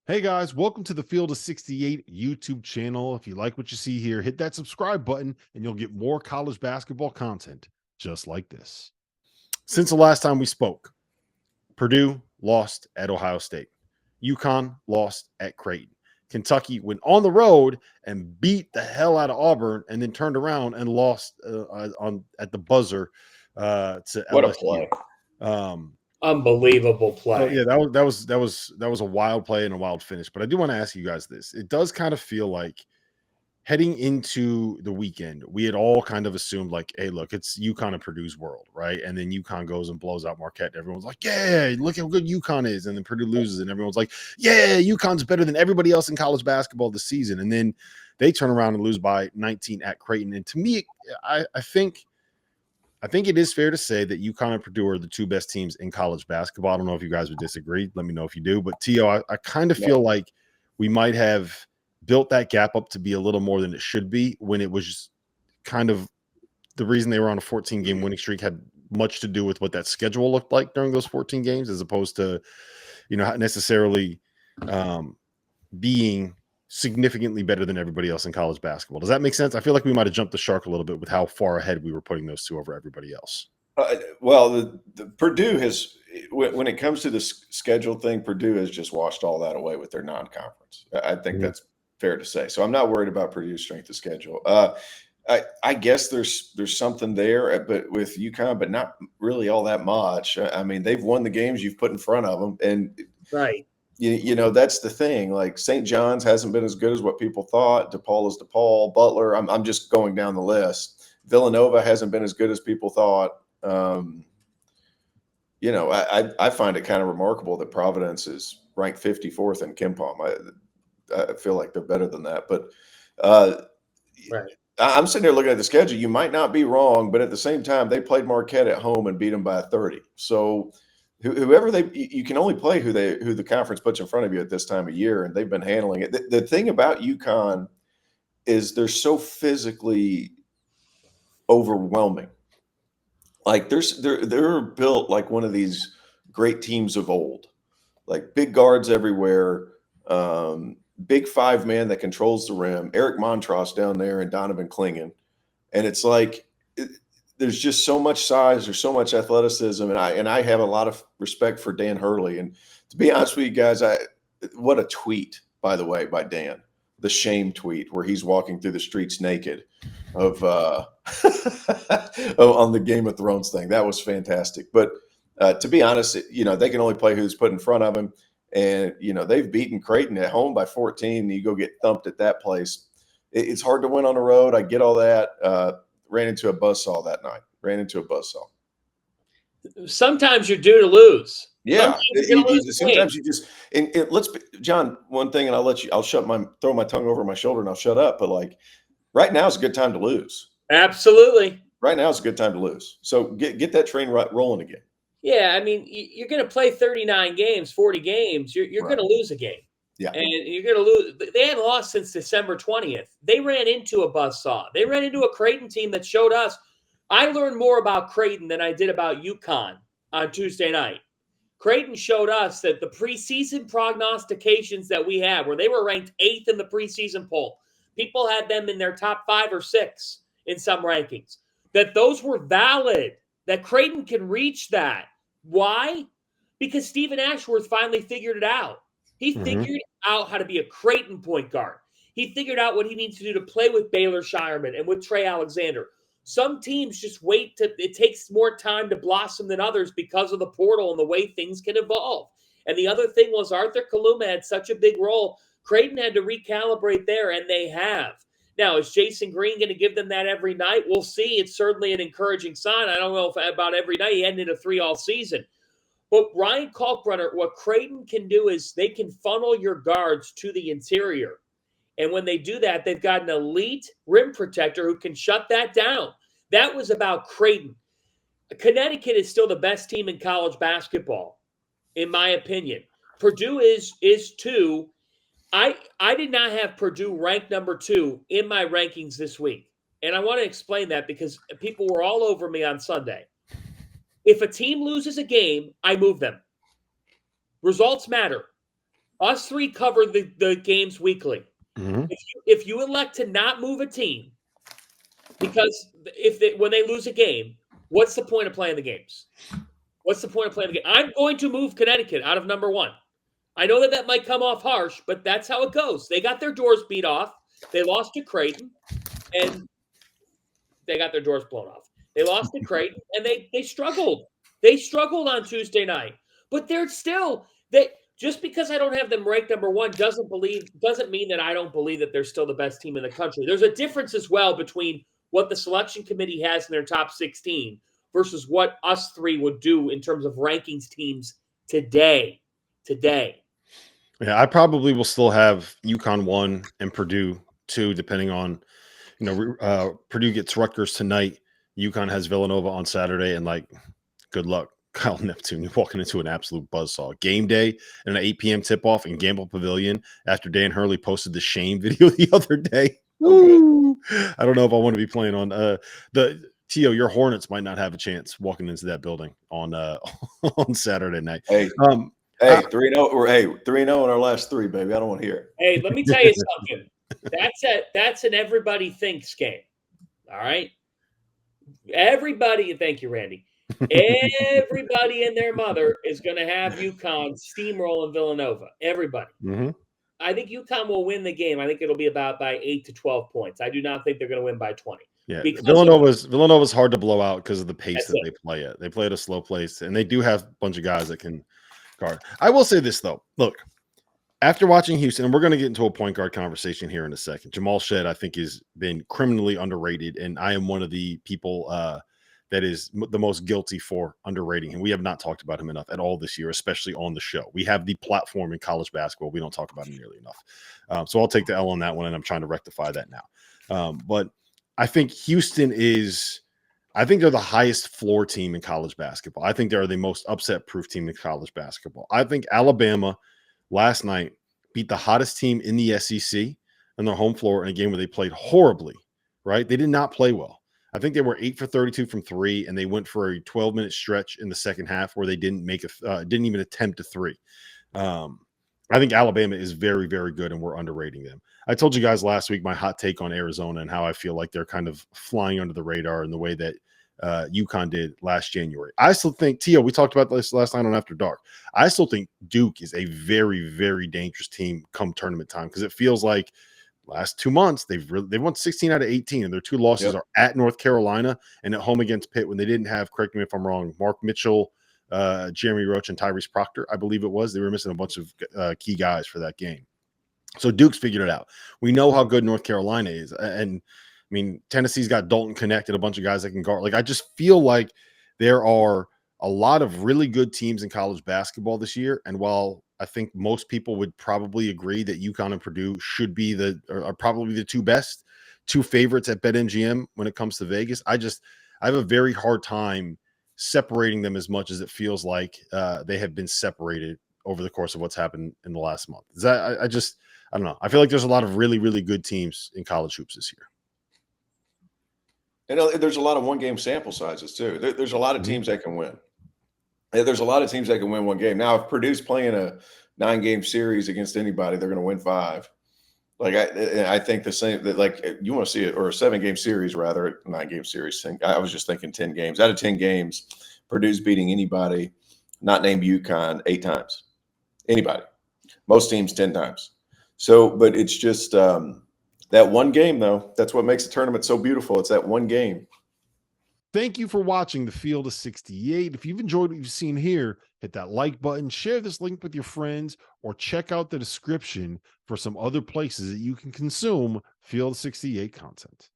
Hey guys, welcome to the Field of 68 YouTube channel. If you like what you see here, hit that subscribe button and you'll get more college basketball content just like this. Since the last time we spoke, Purdue lost at Ohio State. UConn lost at Creighton. Kentucky went on the road and beat the hell out of Auburn and then turned around and lost at the buzzer to What a LSU. play. Unbelievable play. So yeah, that was a wild play and a wild finish. But I do want to ask you guys this. It does kind of feel like heading into the weekend, we had all kind of assumed like, hey, look, it's UConn and Purdue's world, right? And then UConn goes and blows out Marquette. And everyone's like, yeah, look how good UConn is. And then Purdue loses, and everyone's like, yeah, UConn's better than everybody else in college basketball this season. And then they turn around and lose by 19 at Creighton. And to me, I think it is fair to say that UConn and Purdue are the two best teams in college basketball. I don't know if you guys would disagree. Let me know if you do. But Tio, I kind of feel like we might have built that gap up to be a little more than it should be when it was just kind of the reason they were on a 14-game winning streak had much to do with what that schedule looked like during those 14 games, as opposed to, not necessarily being significantly better than everybody else in college basketball. Does that make sense? I feel like we might have jumped the shark a little bit with how far ahead we were putting those two over everybody else. Well, the Purdue has, when it comes to the schedule thing, Purdue has just washed all that away with their non-conference. I think that's fair to say. So I'm not worried about Purdue's strength of schedule. I guess there's something there, but with UConn, but not really all that much. I mean, they've won the games you've put in front of them, and right. That's the thing. Like St. John's hasn't been as good as what people thought. DePaul is DePaul. Butler, I'm just going down the list. Villanova hasn't been as good as people thought. I find it kind of remarkable that Providence is ranked 54th in KenPom. I feel like they're better than that. But right. I'm sitting there looking at the schedule. You might not be wrong, but at the same time, they played Marquette at home and beat them by 30. So whoever you can only play who the conference puts in front of you at this time of year, and they've been handling it. The thing about UConn is they're so physically overwhelming. Like they're built like one of these great teams of old, like big guards everywhere, big five man that controls the rim, Eric Montross down there and Donovan Clingan, and it's like there's just so much size, there's so much athleticism, and I have a lot of respect for Dan Hurley. And to be honest with you guys, what a tweet, by the way, by Dan, the shame tweet where he's walking through the streets naked of on the Game of Thrones thing. That was fantastic. But to be honest, they can only play who's put in front of them. And, they've beaten Creighton at home by 14. And you go get thumped at that place. It's hard to win on the road. I get all that. Ran into a buzzsaw that night. Sometimes you're due to lose. Yeah. Sometimes you just, and John, one thing, and I'll throw my tongue over my shoulder and I'll shut up. But like right now is a good time to lose. Absolutely. Right now is a good time to lose. So get that train rolling again. Yeah. I mean, you're going to play 39 games, 40 games. You're going to lose a game. Yeah. And you're going to lose. They haven't lost since December 20th. They ran into a buzzsaw. They ran into a Creighton team that showed us. I learned more about Creighton than I did about UConn on Tuesday night. Creighton showed us that the preseason prognostications that we had, where they were ranked 8th in the preseason poll, people had them in their top 5 or 6 in some rankings, that those were valid, that Creighton can reach that. Why? Because Stephen Ashworth finally figured it out. He figured out how to be a Creighton point guard. He figured out what he needs to do to play with Baylor Shireman and with Trey Alexander. Some teams just it takes more time to blossom than others because of the portal and the way things can evolve. And the other thing was Arthur Kaluma had such a big role. Creighton had to recalibrate there, and they have. Now, is Jason Green going to give them that every night? We'll see. It's certainly an encouraging sign. I don't know if about every night. He hadn't hit a 3 all season. But Ryan Kalkbrenner, what Creighton can do is they can funnel your guards to the interior. And when they do that, they've got an elite rim protector who can shut that down. That was about Creighton. Connecticut is still the best team in college basketball, in my opinion. Purdue is too. I did not have Purdue ranked number 2 in my rankings this week. And I want to explain that because people were all over me on Sunday. If a team loses a game, I move them. Results matter. Us three cover the games weekly. Mhm. If you elect to not move a team, because when they lose a game, what's the point of playing the games? What's the point of playing the game? I'm going to move Connecticut out of number 1. I know that might come off harsh, but that's how it goes. They got their doors beat off. They lost to Creighton, and they got their doors blown off. They lost to Creighton, and they struggled. They struggled on Tuesday night, but they're still they. Just because I don't have them ranked number 1 doesn't mean that I don't believe that they're still the best team in the country. There's a difference as well between what the selection committee has in their top 16 versus what us three would do in terms of rankings teams today. Yeah, I probably will still have UConn 1 and Purdue 2, depending on, Purdue gets Rutgers tonight. UConn has Villanova on Saturday, and good luck, Kyle Neptune. You're walking into an absolute buzzsaw. Game day and an 8 p.m. tip-off in Gamble Pavilion after Dan Hurley posted the shame video the other day. Woo! I don't know if I want to be playing on Tio, your Hornets might not have a chance walking into that building on on Saturday night. Hey, 3-0 or 3-0 in our last 3, baby. I don't want to hear it. Hey, let me tell you something. That's an everybody thinks game. All right. Everybody, thank you, Randy. Everybody and their mother is going to have UConn steamrolling Villanova. Everybody. Mm-hmm. I think UConn will win the game. I think it'll be about by 8 to 12 points. I do not think they're going to win by 20. Yeah, Villanova's hard to blow out because of the pace that they play at. They play at a slow pace, and they do have a bunch of guys that can guard. I will say this though. Look, after watching Houston, and we're going to get into a point guard conversation here in a second. Jamal Shead, I think, has been criminally underrated, and I am one of the people that is the most guilty for underrating him. We have not talked about him enough at all this year, especially on the show. We have the platform in college basketball. We don't talk about him nearly enough. So I'll take the L on that one, and I'm trying to rectify that now. But I think Houston they're the highest floor team in college basketball. I think they're the most upset-proof team in college basketball. I think Alabama last night beat the hottest team in the SEC on their home floor in a game where they played horribly, right? They did not play well. I think they were 8 for 32 from 3, and they went for a 12-minute stretch in the second half where they didn't even attempt a 3. I think Alabama is very, very good, and we're underrating them. I told you guys last week my hot take on Arizona and how I feel like they're kind of flying under the radar in the way that UConn did last January. I still think, Tio, we talked about this last night on After Dark. I still think Duke is a very, very dangerous team come tournament time because it feels like last 2 months they've won 16 out of 18, and their 2 losses are at North Carolina and at home against Pitt when they didn't have, correct me if I'm wrong, Mark Mitchell, Jeremy Roach, and Tyrese Proctor, I believe it was. They were missing a bunch of key guys for that game. So Duke's figured it out. We know how good North Carolina is. And I mean, Tennessee's got Dalton Connect and a bunch of guys that can guard. I just feel like there are a lot of really good teams in college basketball this year. And while I think most people would probably agree that UConn and Purdue should be are probably the 2 favorites at BetMGM when it comes to Vegas, I have a very hard time separating them as much as it feels like they have been separated over the course of what's happened in the last month. I don't know. I feel like there's a lot of really, really good teams in college hoops this year. And there's a lot of one-game sample sizes too. There's a lot of teams that can win. There's a lot of teams that can win one game. Now, if Purdue's playing a 9-game series against anybody, they're going to win 5. I think the same that you want to see it, or a 7-game series rather, 9-game series. I was just thinking 10 games. Out of 10 games, Purdue's beating anybody not named UConn 8 times. Anybody. Most teams 10 times. So, but it's just that one game, though. That's what makes the tournament so beautiful. It's that one game. Thank you for watching the Field of 68. If you've enjoyed what you've seen here, hit that like button, share this link with your friends, or check out the description for some other places that you can consume Field of 68 content.